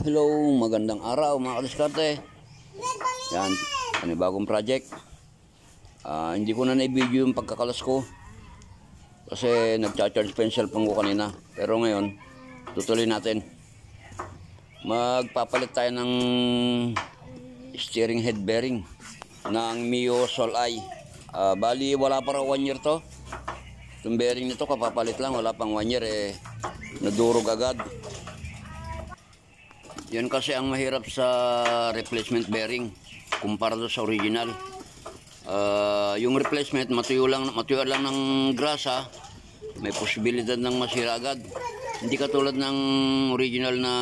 Hello, magandang araw mga kadiskarte. Yan, panibagong project. Hindi ko na na-video yung pagkakalas ko kasi nagcha-charge pa yung cellphone ko kanina. Pero ngayon, tutuloy natin. Magpapalit tayo ng steering head bearing ng Mio Sol-I. Bali, wala pa raw 1 year to. Itong bearing nito kapapalit lang, wala pang 1 year nadurog agad. Yan kasi ang mahirap sa replacement bearing kumpara sa original. Yung replacement matuyo lang ng grasa, may posibilidad ng masira agad. Hindi katulad ng original na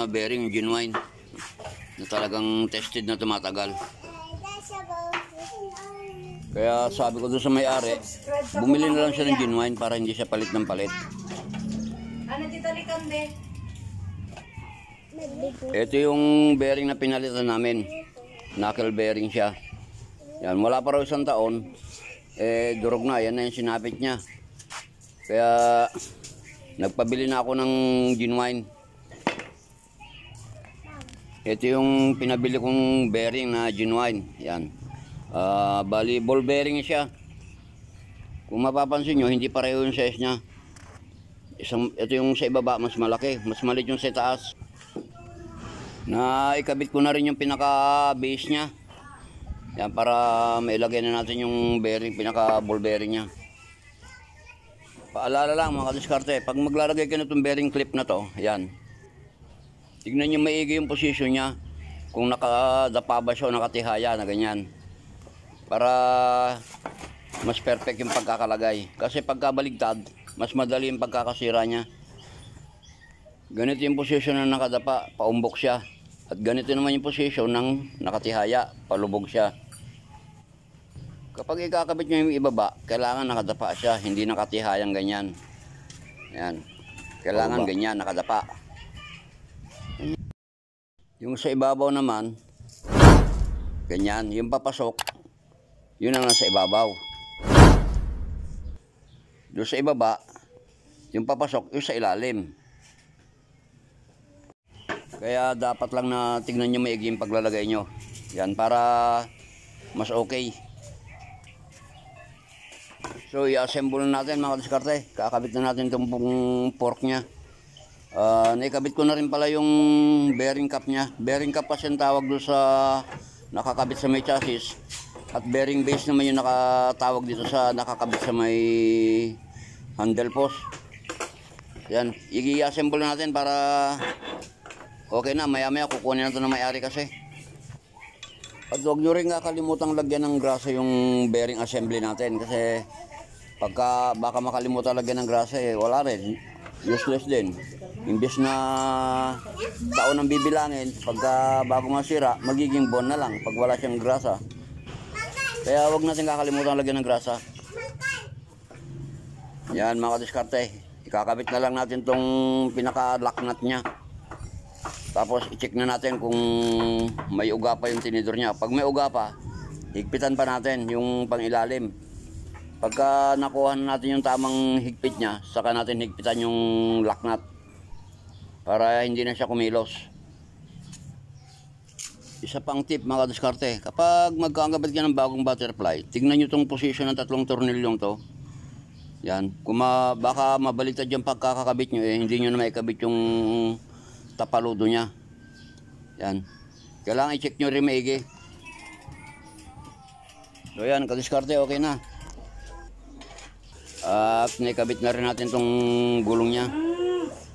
bearing, genuine, na talagang tested na tumatagal. Kaya sabi ko doon sa may-ari, bumili na lang siya ng genuine para hindi siya palit ng palit. Ano titalikan be? Ito yung bearing na pinalitan namin. Knuckle bearing siya. Yan, wala pa raw 1 taon. Durog na. Yan na yung sinapit niya. Kaya nagpabili na ako ng genuine. Ito yung pinabili kong bearing na genuine. Yan. Bali, ball bearing siya. Kung mapapansin nyo, hindi pareho yung size niya. Ito yung sa ibaba, mas malaki. Mas maliit yung sa taas. Na ikabit ko na rin yung pinaka base nya. Yan, para mailagay na natin yung bearing, pinaka ball bearing nya. Paalala lang mga kadiskarte, pag maglalagay ka na itong bearing clip na to, yan, tignan nyo maigi yung position nya, kung nakadapa ba siya o nakatihaya na ganyan, para mas perfect yung pagkakalagay. Kasi pagkabaligtad, mas madali yung pagkakasira nya. Ganito yung position na nakadapa, paumbok siya. At ganito naman yung position ng nakatihaya, palubog siya. Kapag ikakabit nyo yung ibaba, kailangan nakadapa siya, hindi nakatihayang ganyan. Yan. Kailangan ganyan, nakadapa. Yung sa ibabaw naman, ganyan. Yung papasok, yun ang nasa ibabaw. Doon sa ibaba, yung papasok, yung sa ilalim. Kaya dapat lang na tignan nyo maigi yung paglalagay nyo. Yan, para mas okay. So, i-assemble na natin mga kadiskarte. Kakabit na natin itong fork nya. Naikabit ko na rin pala yung bearing cap nya. Bearing cap kasi yung tawag doon sa nakakabit sa may chassis. At bearing base naman yung nakatawag dito sa nakakabit sa may handle post. Yan, i-assemble natin para okay na, maya-maya kukunin natin ng may-ari kasi. At huwag nyo rin kakalimutang lagyan ng grasa yung bearing assembly natin. Kasi baka makalimutan lagyan ng grasa wala rin. Useless din. Imbes na taon ang bibilangin, bago masira, magiging bon na lang pag wala siyang grasa. Kaya huwag natin kakalimutan lagyan ng grasa. Yan mga kadiskarte. Ikakabit na lang natin tong pinaka-lock nut nya. Tapos i-check na natin kung may uga pa yung tinidor niya. Pag may uga pa, higpitan pa natin yung pangilalim. Pagka nakuha na natin yung tamang higpit niya, saka natin higpitan yung lock nut para hindi na siya kumilos. Isa pang tip mga kadiskarte, kapag magkakabit ka ng bagong butterfly, tignan nyo itong position ng 3 tornilyong to. Yan, kung baka mabaliktad yung pagkakakabit nyo, hindi nyo na maikabit yung tapaludo nya. Yan. Kailangan i-check nyo rin maigi. So yan, kadiskarte, okay na. At naikabit na rin natin tong gulong nya.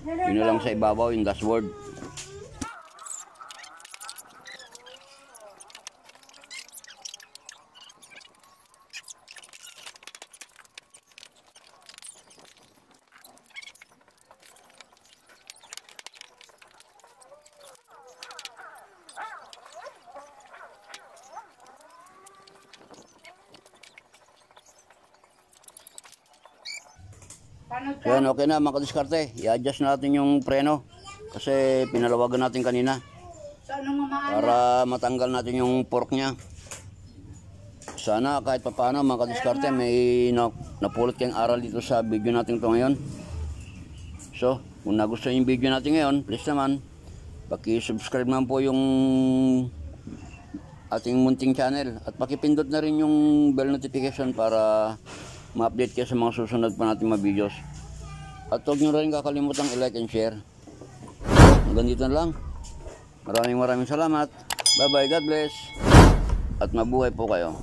Yun na lang sa ibabaw, yung dashboard. Yan, okay na mga kadiskarte. I-adjust natin yung preno. Kasi pinalawagan natin kanina Sa anong mamaanak? para matanggal natin yung pork niya. Sana kahit papaano mga kadiskarte may napulot kayong aral dito sa video natin ito ngayon. So, kung nagustuhan yung video natin ngayon, please naman, paki-subscribe naman po yung ating munting channel. At pakipindot na rin yung bell notification para ma-update kayo sa mga susunod pa natin mga videos. At huwag nyo rin kakalimutang i-like and share. Hanggang dito na lang. Maraming salamat. Bye bye, God bless. At mabuhay po kayo.